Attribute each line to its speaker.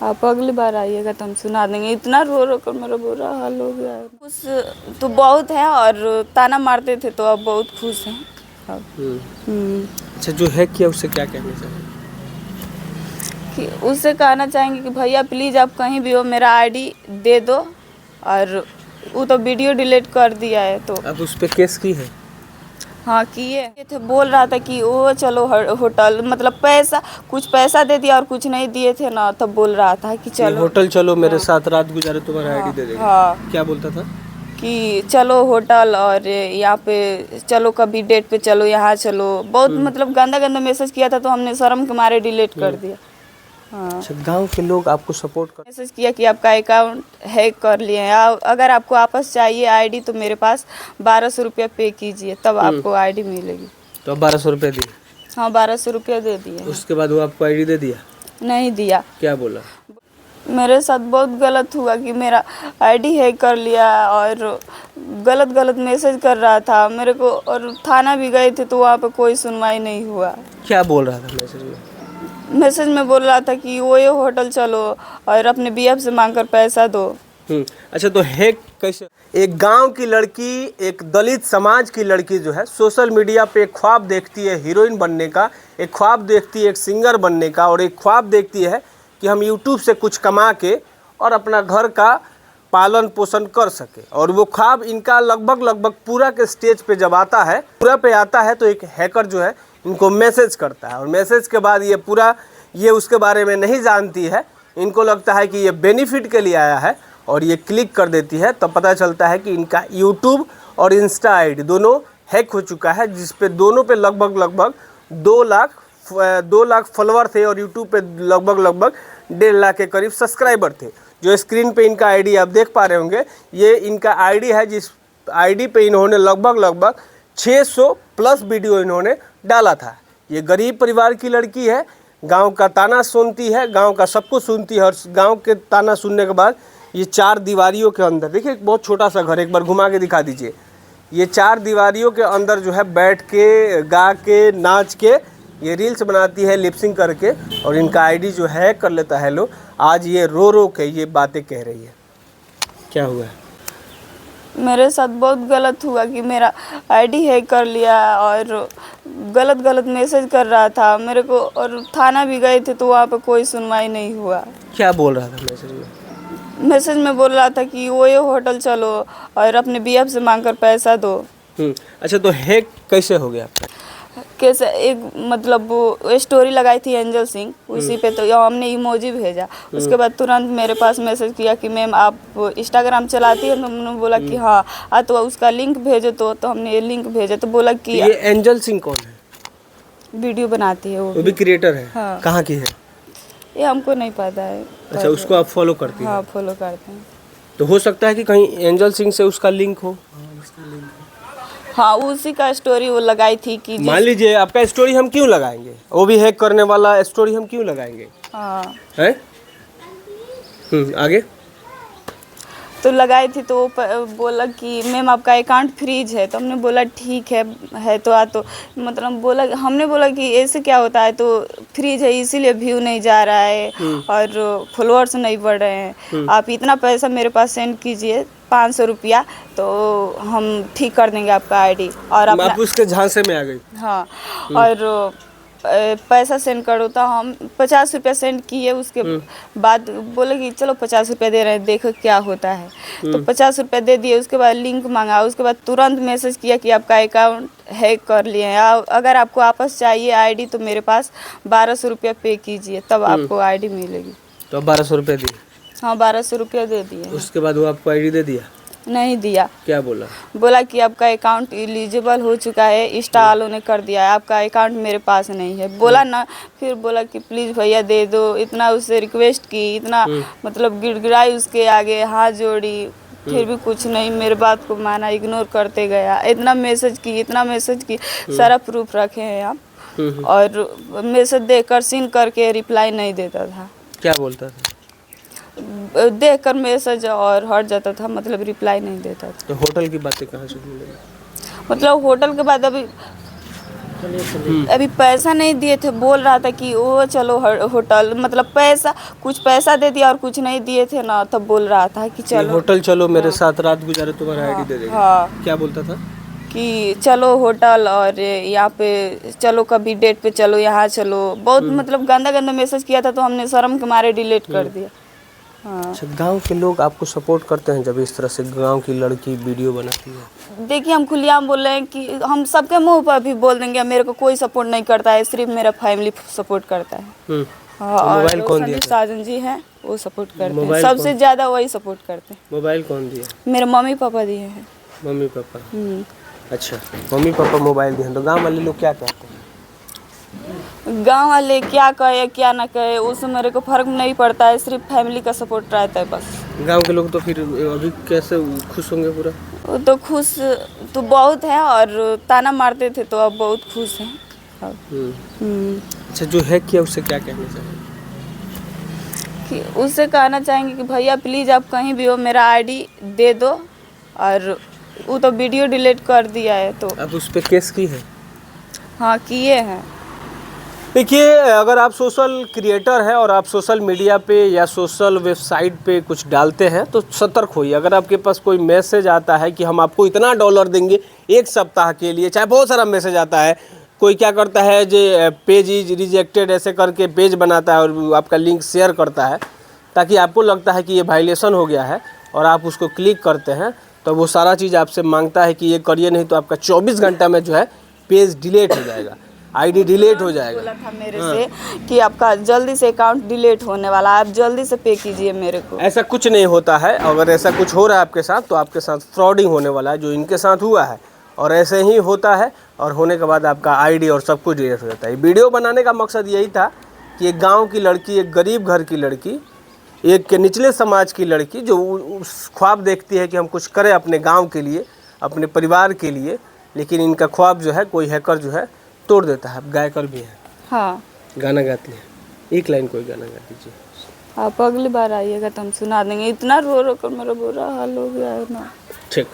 Speaker 1: आप अगली बार आइएगा तो हम सुना देंगे। इतना रो रो कर मेरा बुरा हाल हो गया है। खुश तो बहुत है और ताना मारते थे तो अब बहुत खुश हैं अब।
Speaker 2: अच्छा, जो हैक किया उससे क्या कहना चाहिए?
Speaker 1: कि उससे कहना चाहेंगे कि भैया प्लीज़ आप कहीं भी हो मेरा आईडी दे दो। और वो तो वीडियो डिलीट कर दिया है। तो
Speaker 2: अब उस पर केस की है?
Speaker 1: हाँ किए थे। बोल रहा था कि वो चलो होटल, मतलब पैसा, कुछ पैसा दे दिया और कुछ नहीं दिए थे ना, तब बोल रहा था कि चलो
Speaker 2: होटल चलो मेरे
Speaker 1: हाँ,
Speaker 2: साथ रात गुजारे तुम्हारा आईडी दे देंगे।
Speaker 1: हाँ
Speaker 2: क्या बोलता था?
Speaker 1: कि चलो होटल और यहाँ पे चलो, कभी डेट पे चलो, यहाँ चलो, बहुत मतलब गंदा गंदा मैसेज किया था। तो हमने शर्म के मारे डिलीट कर दिया। हाँ,
Speaker 2: अच्छा, गांव के लोग आपको सपोर्ट कर
Speaker 1: मैसेज किया कि आपका अकाउंट हैक कर लिए हैं, अगर आपको वापस चाहिए आईडी तो मेरे पास 1200 रुपया पे कीजिए तब आपको आईडी मिलेगी।
Speaker 2: तो अब 1200 रुपये दिए?
Speaker 1: हाँ 1200 रुपया दे दिए।
Speaker 2: उसके बाद वो आपको आईडी दे दिया?
Speaker 1: नहीं दिया।
Speaker 2: क्या बोला?
Speaker 1: मेरे साथ बहुत गलत हुआ कि मेरा आईडी हैक कर लिया और गलत गलत मैसेज कर रहा था मेरे को। और थाना भी गए थे तो वहाँ पे कोई सुनवाई नहीं हुआ।
Speaker 2: क्या बोल रहा था मैसेज में?
Speaker 1: मैसेज में बोल रहा था कि वो ये होटल चलो और अपने बीएफ से मांगकर पैसा दो।
Speaker 2: अच्छा, तो हैक कैसे? एक गांव की लड़की, एक दलित समाज की लड़की जो है सोशल मीडिया पे एक ख्वाब देखती है हीरोइन बनने का, एक ख्वाब देखती है एक सिंगर बनने का, और एक ख्वाब देखती है कि हम यूट्यूब से कुछ कमा के और अपना घर का पालन पोषण कर सके। और वो ख्वाब इनका लगभग पूरा के स्टेज पे जब आता है, पूरा पे आता है, तो एक हैकर जो है इनको मैसेज करता है। और मैसेज के बाद ये उसके बारे में नहीं जानती है, इनको लगता है कि ये बेनिफिट के लिए आया है और ये क्लिक कर देती है। तब पता चलता है कि इनका यूट्यूब और इंस्टा आईडी दोनों हैक हो चुका है, जिस पे दोनों पे लगभग 2 लाख फॉलोअर थे और यूट्यूब पे लगभग 1.5 लाख के करीब सब्सक्राइबर थे। जो स्क्रीन पे इनका आईडी आप देख पा रहे होंगे, ये इनका आईडी है, जिस आईडी पे इन्होंने लगभग 600 प्लस वीडियो इन्होंने डाला था। ये गरीब परिवार की लड़की है, गांव का ताना सुनती है, गांव का सब कुछ सुनती है। और गांव के ताना सुनने के बाद ये 4 दीवारियों के अंदर, देखिए बहुत छोटा सा घर, एक बार घुमा के दिखा दीजिए। ये 4 दीवारियों के अंदर जो है बैठ के, गा के, नाच के ये रील्स बनाती है लिपसिंग करके, और इनका आईडी जो हैक कर लेता है लोग। आज ये रो रो के ये बातें कह रही है। क्या हुआ है?
Speaker 1: मेरे साथ बहुत गलत हुआ कि मेरा आईडी हैक कर लिया और गलत गलत मैसेज कर रहा था मेरे को। और थाना भी गए थे तो वहाँ पे कोई सुनवाई नहीं हुआ।
Speaker 2: क्या बोल रहा था मैसेज में?
Speaker 1: मैसेज में बोल रहा था कि वो ये होटल चलो और अपने बीएफ से मांगकर पैसा दो।
Speaker 2: अच्छा, तो हैक कैसे हो गया आपका?
Speaker 1: कैसे, एक मतलब वो स्टोरी लगाई थी एंजल सिंह, उसी पे तो हमने इमोजी भेजा। उसके बाद तुरंत मेरे पास मैसेज किया कि मैम आप इंस्टाग्राम चलाती है? तो हमने बोला कि हाँ तो उसका लिंक भेजो। तो हमने ये लिंक भेजा तो बोला कि
Speaker 2: ये एंजल सिंह कौन है?
Speaker 1: वीडियो बनाती है
Speaker 2: वो भी क्रिएटर है?
Speaker 1: हाँ।
Speaker 2: कहाँ की है?
Speaker 1: ये हमको नहीं पता है।
Speaker 2: अच्छा, उसको आप फॉलो करती हैं?
Speaker 1: हाँ फॉलो करते हैं।
Speaker 2: तो हो सकता है कि कहीं एंजल सिंह से उसका लिंक हो।
Speaker 1: हाँ उसी का स्टोरी वो लगाई थी कि
Speaker 2: मान लीजिए आपका स्टोरी हम क्यों लगाएंगे, वो भी हैक करने वाला स्टोरी हम क्यों लगाएंगे?
Speaker 1: हाँ
Speaker 2: है? आगे
Speaker 1: तो लगाई थी तो वो बोला कि मैम आपका अकाउंट फ्रीज है। तो हमने बोला ठीक है तो मतलब बोला, हमने बोला कि ऐसे क्या होता है? तो फ्रीज है इसीलिए व्यू नहीं जा रहा है और फॉलोअर्स नहीं बढ़ रहे हैं। आप इतना पैसा मेरे पास सेंड कीजिए 500 रुपया, तो हम ठीक कर देंगे आपका आईडी। और
Speaker 2: आप उसके झांसे में आ गई।
Speaker 1: हाँ और पैसा सेंड करो। तो हम 50 रुपया सेंड किए। उसके बाद बोले कि चलो 50 रुपया दे रहे हैं, देखो क्या होता है। तो 50 रुपया दे दिए। उसके बाद लिंक मांगा। उसके बाद तुरंत मैसेज किया कि आपका अकाउंट हैक कर लिए हैं, अगर आपको वापस चाहिए आईडी तो मेरे पास 1200 रुपया पे कीजिए तब आपको आईडी मिलेगी।
Speaker 2: तो 1200 रुपये दिए?
Speaker 1: हाँ 1200 रुपया दे दिए।
Speaker 2: उसके बाद वो आपको आईडी दे दिया?
Speaker 1: नहीं दिया।
Speaker 2: क्या बोला?
Speaker 1: बोला कि आपका अकाउंट एलिजिबल हो चुका है, इंस्टा वालों ने कर दिया है, आपका अकाउंट मेरे पास नहीं है। बोला ना, फिर बोला कि प्लीज़ भैया दे दो। इतना उससे रिक्वेस्ट की, इतना मतलब गिड़गिड़ाई उसके आगे, हाथ जोड़ी, फिर भी कुछ नहीं, मेरे बात को माना, इग्नोर करते गया। इतना मैसेज की सारा प्रूफ रखे हैं आप। और मैसेज देकर सीन करके रिप्लाई नहीं देता था।
Speaker 2: क्या बोलता था?
Speaker 1: देखकर मैसेज और हट जाता था, मतलब रिप्लाई नहीं देता था।
Speaker 2: तो होटल की बातें कहाँ से मिलेगी?
Speaker 1: मतलब होटल के बाद अभी अभी पैसा नहीं दिए थे, बोल रहा था कि वो चलो होटल, मतलब पैसा कुछ पैसा दे दिया और कुछ नहीं दिए थे ना, तब बोल रहा था कि
Speaker 2: कि
Speaker 1: चलो
Speaker 2: होटल चलो मेरे साथ रात गुजारे तुम्हारा आईडी दे देंगे।
Speaker 1: हाँ
Speaker 2: क्या बोलता था?
Speaker 1: कि चलो होटल और यहाँ पे चलो, कभी डेट पे चलो, यहाँ चलो, बहुत मतलब गंदा गंदा मैसेज किया था, तो हमने शर्म के मारे डिलीट कर दिया। हाँ
Speaker 2: अच्छा, गांव के लोग आपको सपोर्ट करते हैं जब इस तरह से गांव की लड़की वीडियो बनाती है?
Speaker 1: देखिए, हम खुलेआम बोल रहे हैं कि हम सबके मुंह पर भी बोल देंगे, मेरे को कोई सपोर्ट नहीं करता है, सिर्फ मेरा फैमिली सपोर्ट करता है। हाँ,
Speaker 2: तो
Speaker 1: और
Speaker 2: मोबाइल कौन
Speaker 1: संदीप
Speaker 2: दिया?
Speaker 1: साजन जी हैं, वो सपोर्ट करते हैं,
Speaker 2: मोबाइल
Speaker 1: सबसे ज़्यादा वही सपोर्ट करते हैं।
Speaker 2: मोबाइल कौन दिया?
Speaker 1: मेरे मम्मी पापा दिए हैं।
Speaker 2: Mummy papa. अच्छा, मम्मी पापा मोबाइल दिए हैं, तो गांव वाले लोग क्या कहते हैं?
Speaker 1: गांव वाले क्या कहे क्या ना कहे, उससे मेरे को फर्क नहीं पड़ता है, सिर्फ फैमिली का सपोर्ट रहता है बस।
Speaker 2: गांव के लोग तो फिर अभी कैसे खुश होंगे पूरा?
Speaker 1: वो तो खुश तो बहुत है, और ताना मारते थे तो अब बहुत खुश हैं अब।
Speaker 2: अच्छा, जो है किया उससे क्या कहना चाहिए?
Speaker 1: कि उससे कहना चाहेंगे कि भैया प्लीज़ आप कहीं भी हो, मेरा आईडी दे दो, और वो तो वीडियो डिलीट कर दिया है, तो
Speaker 2: आप उस पर केस की है?
Speaker 1: हाँ किए हैं।
Speaker 2: देखिए, अगर आप सोशल क्रिएटर हैं और आप सोशल मीडिया पे या सोशल वेबसाइट पे कुछ डालते हैं तो सतर्क होइए। अगर आपके पास कोई मैसेज आता है कि हम आपको इतना डॉलर देंगे एक सप्ताह के लिए, चाहे बहुत सारा मैसेज आता है, कोई क्या करता है जो पेज इज रिजेक्टेड ऐसे करके पेज बनाता है और आपका लिंक शेयर करता है ताकि आपको लगता है कि ये वायलेशन हो गया है, और आप उसको क्लिक करते हैं तो वो सारा चीज़ आपसे मांगता है कि ये करिए, नहीं तो आपका 24 घंटा में जो है पेज डिलीट हो जाएगा, आईडी डिलीट हो जाएगा।
Speaker 1: बोला था मेरे से कि आपका जल्दी से अकाउंट डिलीट होने वाला है, आप जल्दी से पे कीजिए मेरे को।
Speaker 2: ऐसा कुछ नहीं होता है। अगर ऐसा कुछ हो रहा है आपके साथ तो आपके साथ फ्रॉडिंग होने वाला है, जो इनके साथ हुआ है, और ऐसे ही होता है, और होने के बाद आपका आईडी और सब कुछ डिलीट हो जाता है। वीडियो बनाने का मकसद यही था कि एक गाँव की लड़की, एक गरीब घर की लड़की, एक निचले समाज की लड़की जो उस ख्वाब देखती है कि हम कुछ करें अपने गाँव के लिए, अपने परिवार के लिए, लेकिन इनका ख्वाब जो है कोई हैकर जो है तोड़ देता है। गायकर भी है।
Speaker 1: हाँ,
Speaker 2: गाना गाती है, एक लाइन कोई गाना गा दीजिए।
Speaker 1: आप अगली बार आइएगा तो हम सुना देंगे, इतना रो रो कर मेरा बुरा हाल हो गया है ना।
Speaker 2: ठीक।